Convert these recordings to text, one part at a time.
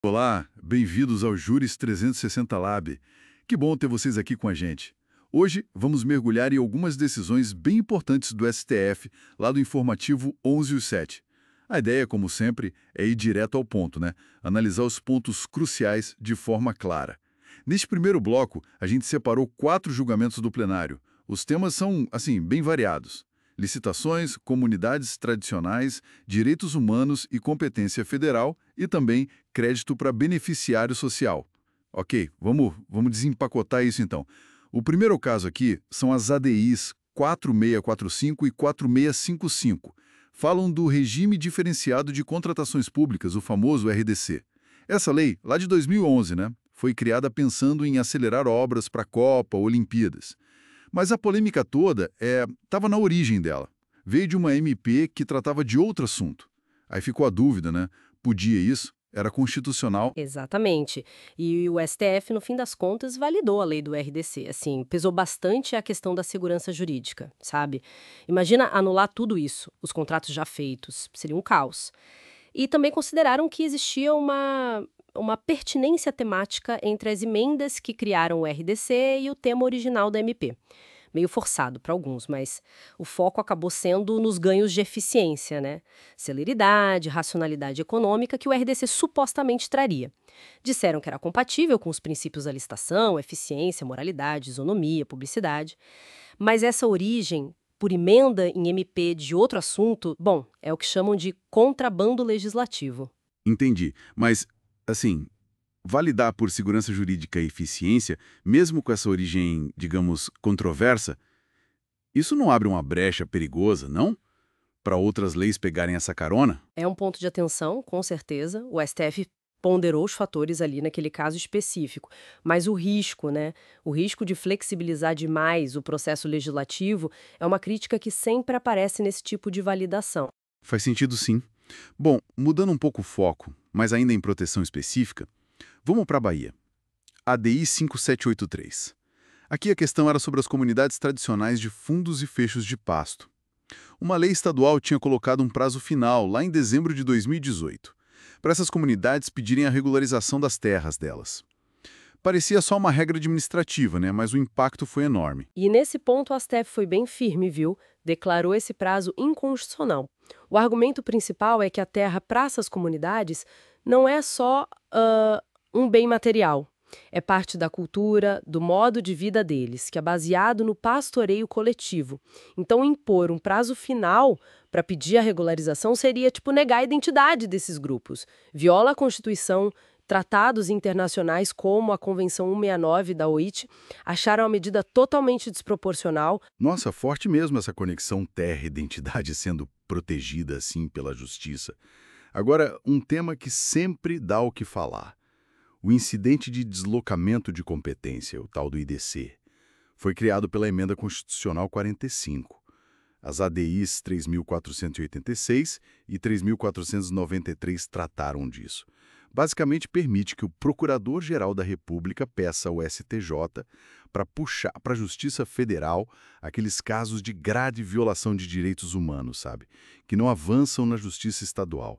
Olá, bem-vindos ao Juris 360 Lab. Que bom ter vocês aqui com a gente. Hoje vamos mergulhar em algumas decisões bem importantes do STF, lá do informativo 11/7. A ideia, como sempre, é ir direto ao ponto, né? Analisar os pontos cruciais de forma clara. Neste primeiro bloco, a gente separou 4 julgamentos do plenário. Os temas são, assim, bem variados: licitações, comunidades tradicionais, direitos humanos e competência federal e também crédito para beneficiário social. Ok, vamos desempacotar isso então. O primeiro caso aqui são as ADIs 4645 e 4655. Falam do regime diferenciado de contratações públicas, o famoso RDC. Essa lei, lá de 2011, né, foi criada pensando em acelerar obras para a Copa, Olimpíadas. Mas a polêmica toda estava na origem dela. Veio de uma MP que tratava de outro assunto. Aí ficou a dúvida, né? Podia isso? Era constitucional? Exatamente. E o STF, no fim das contas, validou a lei do RDC. Assim, pesou bastante a questão da segurança jurídica, sabe? Imagina anular tudo isso, os contratos já feitos. Seria um caos. E também consideraram que existia uma pertinência temática entre as emendas que criaram o RDC e o tema original da MP. Meio forçado para alguns, mas o foco acabou sendo nos ganhos de eficiência, né? Celeridade, racionalidade econômica que o RDC supostamente traria. Disseram que era compatível com os princípios da licitação, eficiência, moralidade, isonomia, publicidade. Mas essa origem, por emenda em MP de outro assunto, bom, é o que chamam de contrabando legislativo. Entendi. Mas, assim, validar por segurança jurídica e eficiência, mesmo com essa origem, digamos, controversa, isso não abre uma brecha perigosa, não? Para outras leis pegarem essa carona? É um ponto de atenção, com certeza. O STF ponderou os fatores ali naquele caso específico. Mas o risco, né? O risco de flexibilizar demais o processo legislativo é uma crítica que sempre aparece nesse tipo de validação. Faz sentido, sim. Bom, mudando um pouco o foco, mas ainda em proteção específica, vamos para a Bahia. ADI 5783. Aqui a questão era sobre as comunidades tradicionais de fundos e fechos de pasto. Uma lei estadual tinha colocado um prazo final, lá em dezembro de 2018, para essas comunidades pedirem a regularização das terras delas. Parecia só uma regra administrativa, né? Mas o impacto foi enorme. E nesse ponto, o STF foi bem firme, viu? Declarou esse prazo inconstitucional. O argumento principal é que a terra para essas comunidades não é só um bem material. É parte da cultura, do modo de vida deles, que é baseado no pastoreio coletivo. Então, impor um prazo final para pedir a regularização seria, tipo, negar a identidade desses grupos. Viola a Constituição. Tratados internacionais como a Convenção 169 da OIT acharam a medida totalmente desproporcional. Nossa, forte mesmo essa conexão terra-identidade sendo protegida assim pela justiça. Agora, um tema que sempre dá o que falar. O incidente de deslocamento de competência, o tal do IDC, foi criado pela Emenda Constitucional 45. As ADIs 3.486 e 3.493 trataram disso. Basicamente, permite que o Procurador-Geral da República peça ao STJ para puxar para a Justiça Federal aqueles casos de grave violação de direitos humanos, sabe? Que não avançam na Justiça Estadual.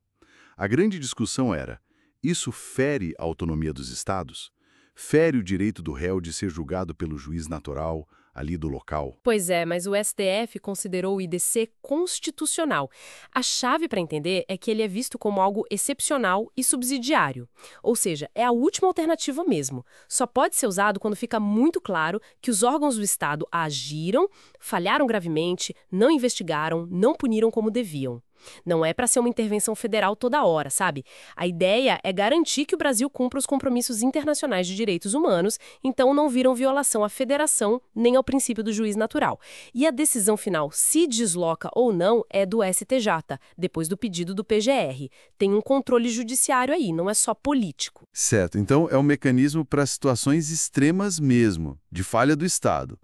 A grande discussão era: isso fere a autonomia dos estados? Fere o direito do réu de ser julgado pelo juiz natural ali do local? Pois é, mas o STF considerou o IDC constitucional. A chave para entender é que ele é visto como algo excepcional e subsidiário. Ou seja, é a última alternativa mesmo. Só pode ser usado quando fica muito claro que os órgãos do Estado agiram, falharam gravemente, não investigaram, não puniram como deviam. Não é para ser uma intervenção federal toda hora, sabe? A ideia é garantir que o Brasil cumpra os compromissos internacionais de direitos humanos, então não viram violação à federação nem ao princípio do juiz natural. E a decisão final, se desloca ou não, é do STJ, depois do pedido do PGR. Tem um controle judiciário aí, não é só político. Certo, então é um mecanismo para situações extremas mesmo, de falha do Estado.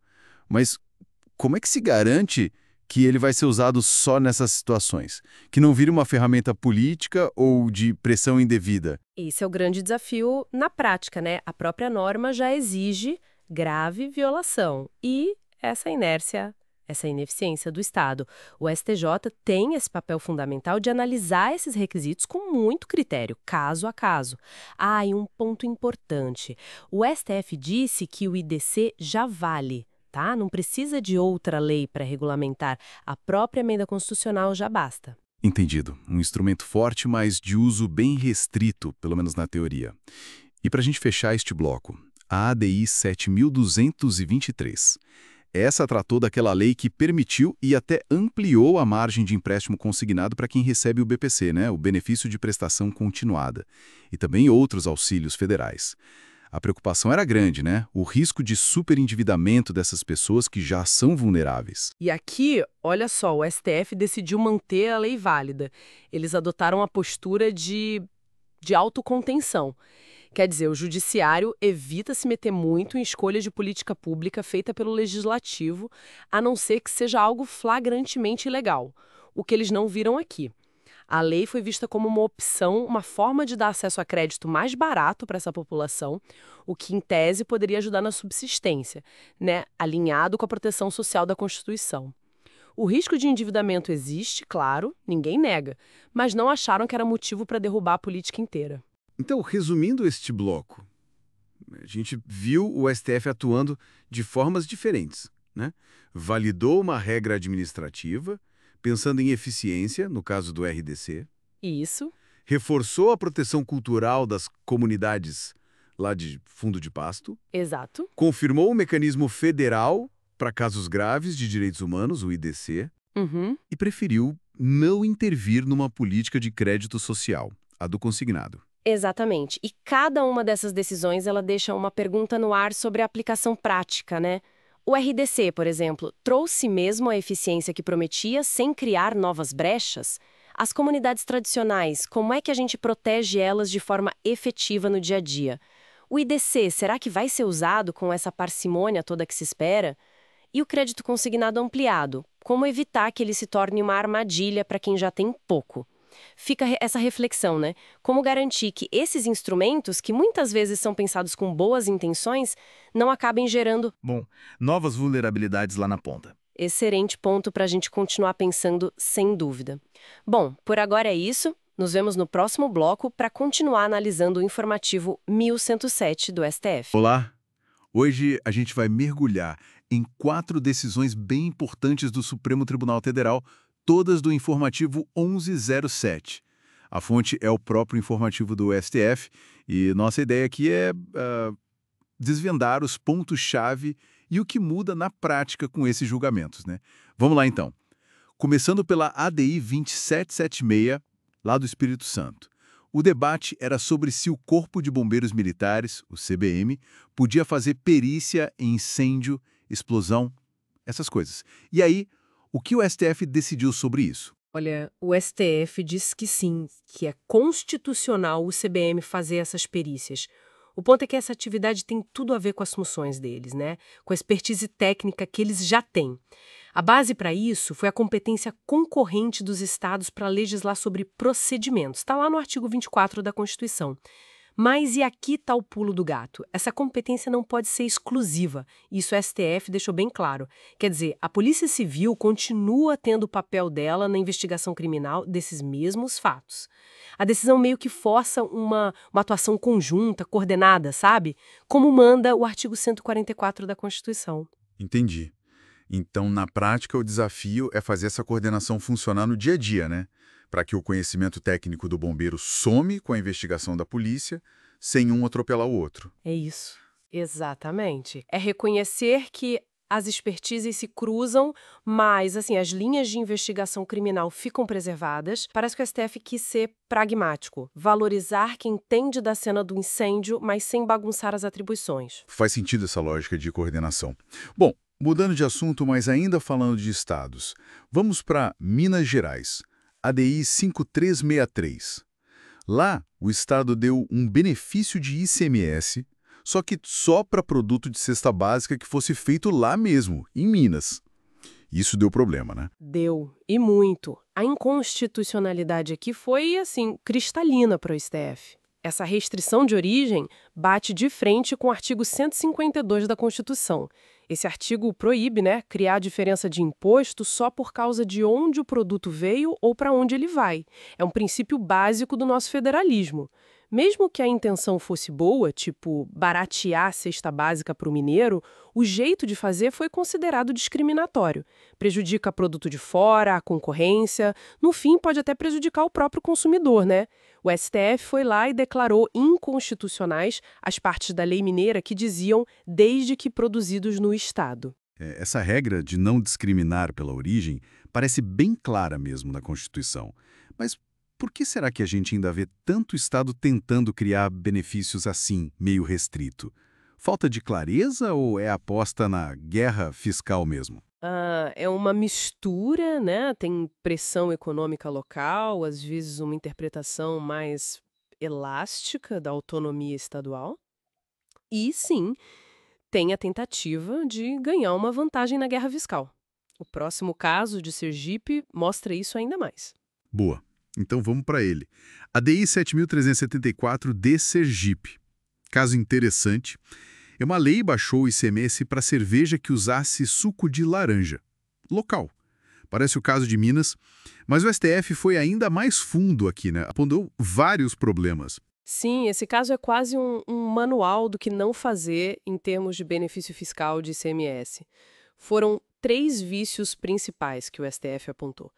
Mas como é que se garante que ele vai ser usado só nessas situações? Que não vire uma ferramenta política ou de pressão indevida? Esse é o grande desafio na prática, né? A própria norma já exige grave violação. E essa inércia essa ineficiência do Estado. O STJ tem esse papel fundamental de analisar esses requisitos com muito critério, caso a caso. Ah, e um ponto importante. O STF disse que o IDC já vale, tá? Não precisa de outra lei para regulamentar. A própria emenda constitucional já basta. Entendido. Um instrumento forte, mas de uso bem restrito, pelo menos na teoria. E para a gente fechar este bloco, a ADI 7.223. Essa tratou daquela lei que permitiu e até ampliou a margem de empréstimo consignado para quem recebe o BPC, né? O benefício de prestação continuada, e também outros auxílios federais. A preocupação era grande, né? O risco de superendividamento dessas pessoas que já são vulneráveis. E aqui, olha só, o STF decidiu manter a lei válida. Eles adotaram a postura de autocontenção. Quer dizer, o judiciário evita se meter muito em escolha de política pública feita pelo legislativo, a não ser que seja algo flagrantemente ilegal, o que eles não viram aqui. A lei foi vista como uma opção, uma forma de dar acesso a crédito mais barato para essa população, o que, em tese, poderia ajudar na subsistência, né, alinhado com a proteção social da Constituição. O risco de endividamento existe, claro, ninguém nega, mas não acharam que era motivo para derrubar a política inteira. Então, resumindo este bloco, a gente viu o STF atuando de formas diferentes, né? Validou uma regra administrativa, pensando em eficiência, no caso do RDC. Isso. Reforçou a proteção cultural das comunidades lá de fundo de pasto. Exato. Confirmou o mecanismo federal para casos graves de direitos humanos, o IDC. E preferiu não intervir numa política de crédito social, a do consignado. Exatamente. E cada uma dessas decisões ela deixa uma pergunta no ar sobre a aplicação prática, né? O RDC, por exemplo, trouxe mesmo a eficiência que prometia sem criar novas brechas? As comunidades tradicionais, como é que a gente protege elas de forma efetiva no dia a dia? O IDC, será que vai ser usado com essa parcimônia toda que se espera? E o crédito consignado ampliado? Como evitar que ele se torne uma armadilha para quem já tem pouco? Fica essa reflexão, né? Como garantir que esses instrumentos, que muitas vezes são pensados com boas intenções, não acabem gerando... novas vulnerabilidades lá na ponta. Excelente ponto para a gente continuar pensando, sem dúvida. Bom, por agora é isso. Nos vemos no próximo bloco para continuar analisando o informativo 1107 do STF. Olá! Hoje a gente vai mergulhar em 4 decisões bem importantes do Supremo Tribunal Federal, todas do informativo 1107. A fonte é o próprio informativo do STF e nossa ideia aqui é desvendar os pontos-chave e o que muda na prática com esses julgamentos, né? Vamos lá, então. Começando pela ADI 2776, lá do Espírito Santo. O debate era sobre se o Corpo de Bombeiros Militares, o CBM, podia fazer perícia em incêndio, explosão, essas coisas. E aí, o que o STF decidiu sobre isso? Olha, o STF diz que sim, que é constitucional o CBM fazer essas perícias. O ponto é que essa atividade tem tudo a ver com as funções deles, né? Com a expertise técnica que eles já têm. A base para isso foi a competência concorrente dos estados para legislar sobre procedimentos. Está lá no artigo 24 da Constituição. Mas e aqui está o pulo do gato. Essa competência não pode ser exclusiva. Isso o STF deixou bem claro. Quer dizer, a Polícia Civil continua tendo o papel dela na investigação criminal desses mesmos fatos. A decisão meio que força uma atuação conjunta, coordenada, sabe? Como manda o artigo 144 da Constituição. Entendi. Então, na prática, o desafio é fazer essa coordenação funcionar no dia a dia, né? Para que o conhecimento técnico do bombeiro some com a investigação da polícia, sem um atropelar o outro. É isso. Exatamente. É reconhecer que as expertises se cruzam, mas assim, as linhas de investigação criminal ficam preservadas. Parece que o STF quis ser pragmático, valorizar quem entende da cena do incêndio, mas sem bagunçar as atribuições. Faz sentido essa lógica de coordenação. Bom, mudando de assunto, mas ainda falando de estados, vamos para Minas Gerais. ADI 5363. Lá, o Estado deu um benefício de ICMS, só que só para produto de cesta básica que fosse feito lá mesmo, em Minas. Isso deu problema, né? Deu, e muito. A inconstitucionalidade aqui foi, assim, cristalina para o STF. Essa restrição de origem bate de frente com o artigo 152 da Constituição. Esse artigo proíbe, né, criar diferença de imposto só por causa de onde o produto veio ou para onde ele vai. É um princípio básico do nosso federalismo. Mesmo que a intenção fosse boa, tipo baratear a cesta básica para o mineiro, o jeito de fazer foi considerado discriminatório. Prejudica produto de fora, a concorrência, no fim pode até prejudicar o próprio consumidor, né? O STF foi lá e declarou inconstitucionais as partes da lei mineira que diziam desde que produzidos no Estado. Essa regra de não discriminar pela origem parece bem clara mesmo na Constituição. Mas por que será que a gente ainda vê tanto Estado tentando criar benefícios assim, meio restrito? Falta de clareza ou é aposta na guerra fiscal mesmo? É uma mistura, né? Tem pressão econômica local, às vezes uma interpretação mais elástica da autonomia estadual. E, sim, tem a tentativa de ganhar uma vantagem na guerra fiscal. O próximo caso de Sergipe mostra isso ainda mais. Boa. Então vamos para ele. A DI 7.374 de Sergipe. Caso interessante. Uma lei baixou o ICMS para cerveja que usasse suco de laranja. Local. Parece o caso de Minas, mas o STF foi ainda mais fundo aqui, né? Apontou vários problemas. Sim, esse caso é quase um manual do que não fazer em termos de benefício fiscal de ICMS. Foram 3 vícios principais que o STF apontou.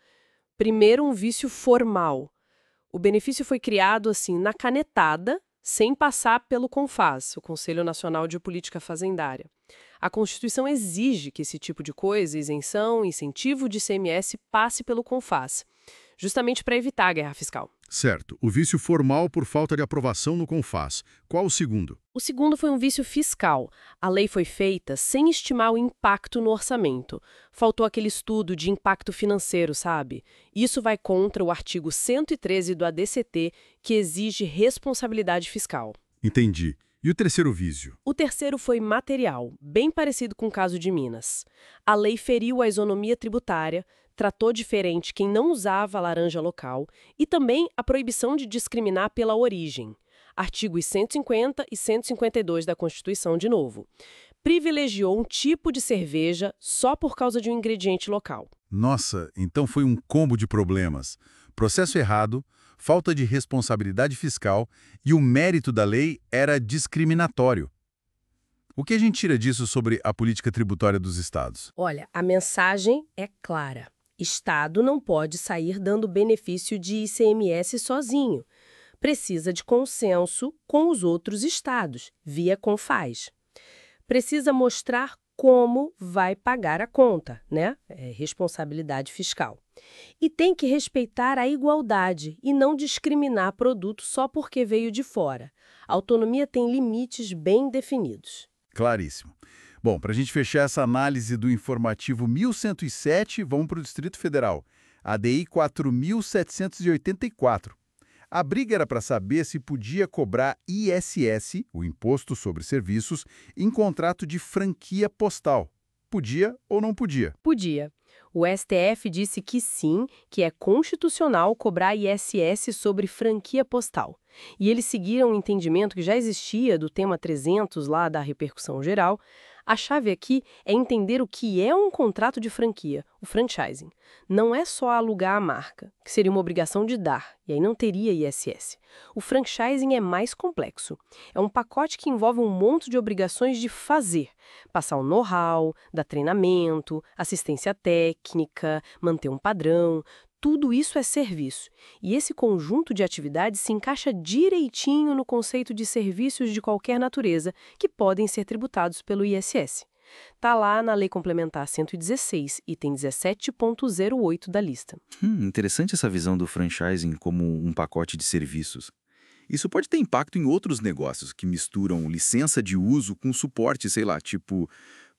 Primeiro, um vício formal. O benefício foi criado assim, na canetada, sem passar pelo CONFAS, o Conselho Nacional de Política Fazendária. A Constituição exige que esse tipo de coisa, isenção, incentivo de ICMS, passe pelo CONFAS, justamente para evitar a guerra fiscal. Certo. O vício formal por falta de aprovação no CONFAS. Qual o segundo? O segundo foi um vício fiscal. A lei foi feita sem estimar o impacto no orçamento. Faltou aquele estudo de impacto financeiro, sabe? Isso vai contra o artigo 113 do ADCT, que exige responsabilidade fiscal. Entendi. E o terceiro vício? O terceiro foi material, bem parecido com o caso de Minas. A lei feriu a isonomia tributária, tratou diferente quem não usava a laranja local e também a proibição de discriminar pela origem. Artigos 150 e 152 da Constituição, de novo. Privilegiou um tipo de cerveja só por causa de um ingrediente local. Nossa, então foi um combo de problemas. Processo errado, falta de responsabilidade fiscal e o mérito da lei era discriminatório. O que a gente tira disso sobre a política tributária dos estados? Olha, a mensagem é clara. Estado não pode sair dando benefício de ICMS sozinho. Precisa de consenso com os outros estados, via CONFAS. Precisa mostrar como vai pagar a conta, né? Responsabilidade fiscal. E tem que respeitar a igualdade e não discriminar produto só porque veio de fora. A autonomia tem limites bem definidos. Claríssimo. Bom, para a gente fechar essa análise do informativo 1107, vamos para o Distrito Federal. ADI 4.784. A briga era para saber se podia cobrar ISS, o Imposto sobre Serviços, em contrato de franquia postal. Podia ou não podia? Podia. O STF disse que sim, que é constitucional cobrar ISS sobre franquia postal. E eles seguiram um entendimento que já existia do tema 300 lá da repercussão geral. A chave aqui é entender o que é um contrato de franquia, o franchising. Não é só alugar a marca, que seria uma obrigação de dar, e aí não teria ISS. O franchising é mais complexo. É um pacote que envolve um monte de obrigações de fazer. Passar o know-how, dar treinamento, assistência técnica, manter um padrão. Tudo isso é serviço. E esse conjunto de atividades se encaixa direitinho no conceito de serviços de qualquer natureza que podem ser tributados pelo ISS. Está lá na Lei Complementar 116, item 17.08 da lista. Interessante essa visão do franchising como um pacote de serviços. Isso pode ter impacto em outros negócios que misturam licença de uso com suporte, sei lá, tipo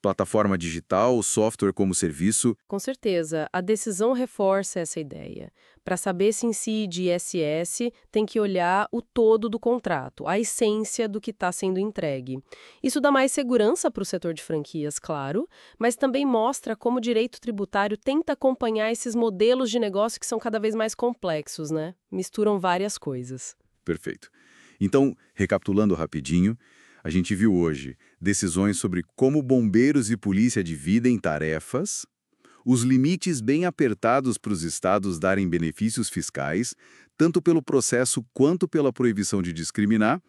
plataforma digital, software como serviço. Com certeza, a decisão reforça essa ideia. Para saber se incide ISS, tem que olhar o todo do contrato, a essência do que está sendo entregue. Isso dá mais segurança para o setor de franquias, claro, mas também mostra como o direito tributário tenta acompanhar esses modelos de negócio que são cada vez mais complexos, né? Misturam várias coisas. Perfeito. Então, recapitulando rapidinho, A gente viu hoje decisões sobre como bombeiros e polícia dividem tarefas, os limites bem apertados para os estados darem benefícios fiscais, tanto pelo processo quanto pela proibição de discriminar,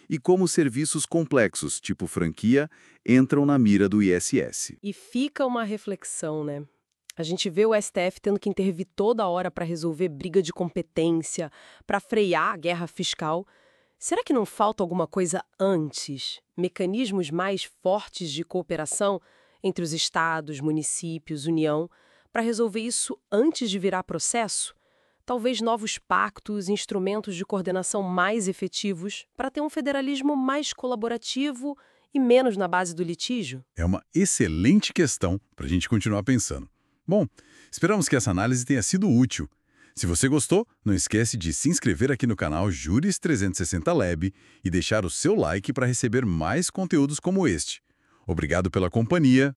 e como serviços complexos, tipo franquia, entram na mira do ISS. E fica uma reflexão, né? A gente vê o STF tendo que intervir toda hora para resolver briga de competência, para frear a guerra fiscal. Será que não falta alguma coisa antes? Mecanismos mais fortes de cooperação entre os estados, municípios, União, para resolver isso antes de virar processo? Talvez novos pactos, instrumentos de coordenação mais efetivos para ter um federalismo mais colaborativo e menos na base do litígio? É uma excelente questão para a gente continuar pensando. Bom, esperamos que essa análise tenha sido útil. Se você gostou, não esquece de se inscrever aqui no canal Juris 360 Lab e deixar o seu like para receber mais conteúdos como este. Obrigado pela companhia